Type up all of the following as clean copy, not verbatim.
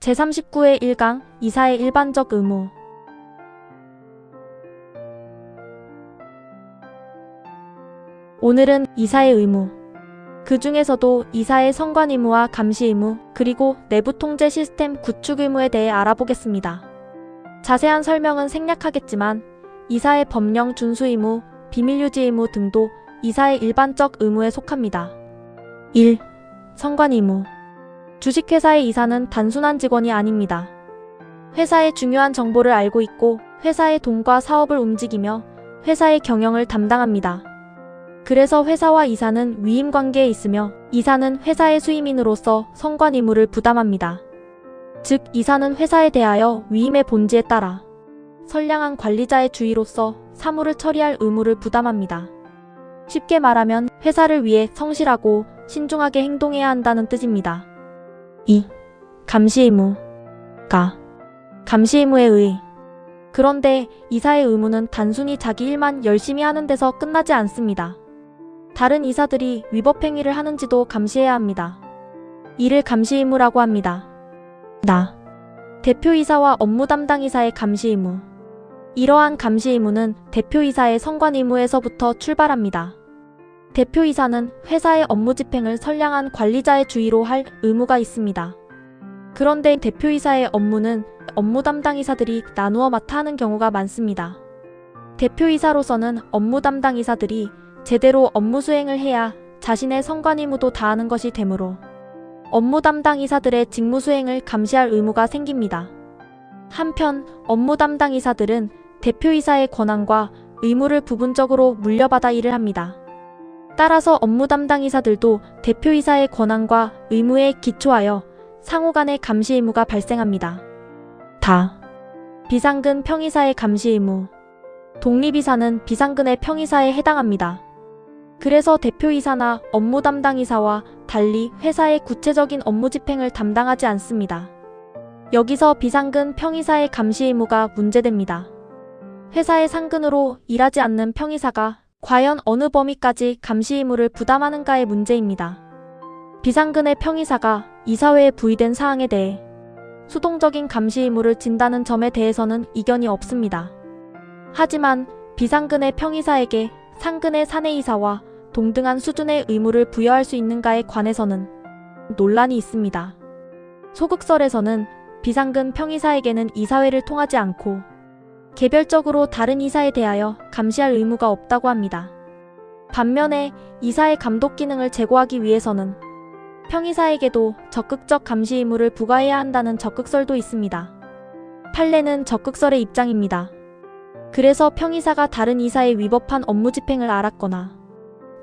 제39회 1강 이사의 일반적 의무. 오늘은 이사의 의무, 그 중에서도 이사의 선관 의무와 감시 의무, 그리고 내부 통제 시스템 구축 의무에 대해 알아보겠습니다. 자세한 설명은 생략하겠지만 이사의 법령 준수 의무, 비밀 유지 의무 등도 이사의 일반적 의무에 속합니다. 1. 선관 의무. 주식회사의 이사는 단순한 직원이 아닙니다. 회사의 중요한 정보를 알고 있고 회사의 돈과 사업을 움직이며 회사의 경영을 담당합니다. 그래서 회사와 이사는 위임 관계에 있으며 이사는 회사의 수임인으로서 선관 의무를 부담합니다. 즉, 이사는 회사에 대하여 위임의 본질에 따라 선량한 관리자의 주의로서 사무를 처리할 의무를 부담합니다. 쉽게 말하면 회사를 위해 성실하고 신중하게 행동해야 한다는 뜻입니다. 2. 감시 의무. 감시 의무에 의해. 그런데 이사의 의무는 단순히 자기 일만 열심히 하는 데서 끝나지 않습니다. 다른 이사들이 위법 행위를 하는지도 감시해야 합니다. 이를 감시 의무라고 합니다. 대표이사와 업무 담당 이사의 감시 의무. 이러한 감시 의무는 대표이사의 선관 의무에서부터 출발합니다. 대표이사는 회사의 업무 집행을 선량한 관리자의 주의로 할 의무가 있습니다. 그런데 대표이사의 업무는 업무 담당 이사들이 나누어 맡아 하는 경우가 많습니다. 대표이사로서는 업무 담당 이사들이 제대로 업무 수행을 해야 자신의 선관 의무도 다하는 것이 되므로 업무 담당 이사들의 직무 수행을 감시할 의무가 생깁니다. 한편 업무 담당 이사들은 대표이사의 권한과 의무를 부분적으로 물려받아 일을 합니다. 따라서 업무 담당 이사들도 대표이사의 권한과 의무에 기초하여 상호 간의 감시 의무가 발생합니다. 비상근 평이사의 감시 의무. 독립이사는 비상근의 평이사에 해당합니다. 그래서 대표이사나 업무 담당 이사와 달리 회사의 구체적인 업무 집행을 담당하지 않습니다. 여기서 비상근 평이사의 감시 의무가 문제됩니다. 회사의 상근으로 일하지 않는 평이사가 과연 어느 범위까지 감시 의무를 부담하는가의 문제입니다. 비상근의 평이사가 이사회에 부의된 사항에 대해 수동적인 감시 의무를 진다는 점에 대해서는 이견이 없습니다. 하지만 비상근의 평이사에게 상근의 사내이사와 동등한 수준의 의무를 부여할 수 있는가에 관해서는 논란이 있습니다. 소극설에서는 비상근 평이사에게는 이사회를 통하지 않고 개별적으로 다른 이사에 대하여 감시할 의무가 없다고 합니다. 반면에 이사의 감독 기능을 제고하기 위해서는 평이사에게도 적극적 감시 의무를 부과해야 한다는 적극설도 있습니다. 판례는 적극설의 입장입니다. 그래서 평이사가 다른 이사의 위법한 업무 집행을 알았거나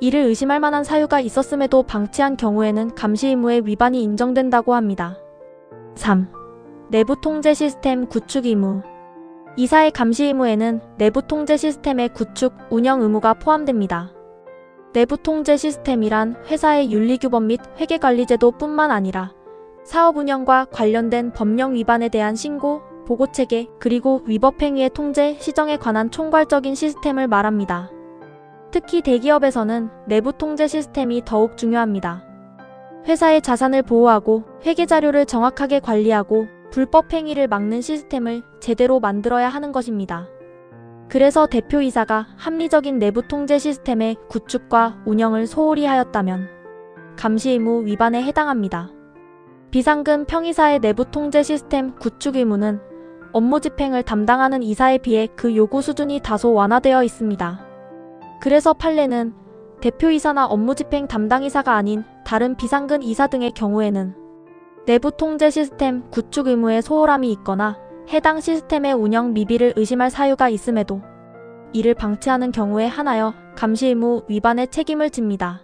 이를 의심할 만한 사유가 있었음에도 방치한 경우에는 감시 의무의 위반이 인정된다고 합니다. 3. 내부 통제 시스템 구축 의무. 이사의 감시 의무에는 내부 통제 시스템의 구축, 운영 의무가 포함됩니다. 내부 통제 시스템이란 회사의 윤리규범 및 회계관리제도 뿐만 아니라 사업 운영과 관련된 법령 위반에 대한 신고, 보고체계, 그리고 위법 행위의 통제, 시정에 관한 총괄적인 시스템을 말합니다. 특히 대기업에서는 내부 통제 시스템이 더욱 중요합니다. 회사의 자산을 보호하고 회계자료를 정확하게 관리하고 불법 행위를 막는 시스템을 제대로 만들어야 하는 것입니다. 그래서 대표이사가 합리적인 내부 통제 시스템의 구축과 운영을 소홀히 하였다면 감시 의무 위반에 해당합니다. 비상근 평이사의 내부 통제 시스템 구축 의무는 업무 집행을 담당하는 이사에 비해 그 요구 수준이 다소 완화되어 있습니다. 그래서 판례는 대표이사나 업무 집행 담당 이사가 아닌 다른 비상근 이사 등의 경우에는 내부 통제 시스템 구축 의무에 소홀함이 있거나 해당 시스템의 운영 미비를 의심할 사유가 있음에도 이를 방치하는 경우에 한하여 감시 의무 위반의 책임을 집니다.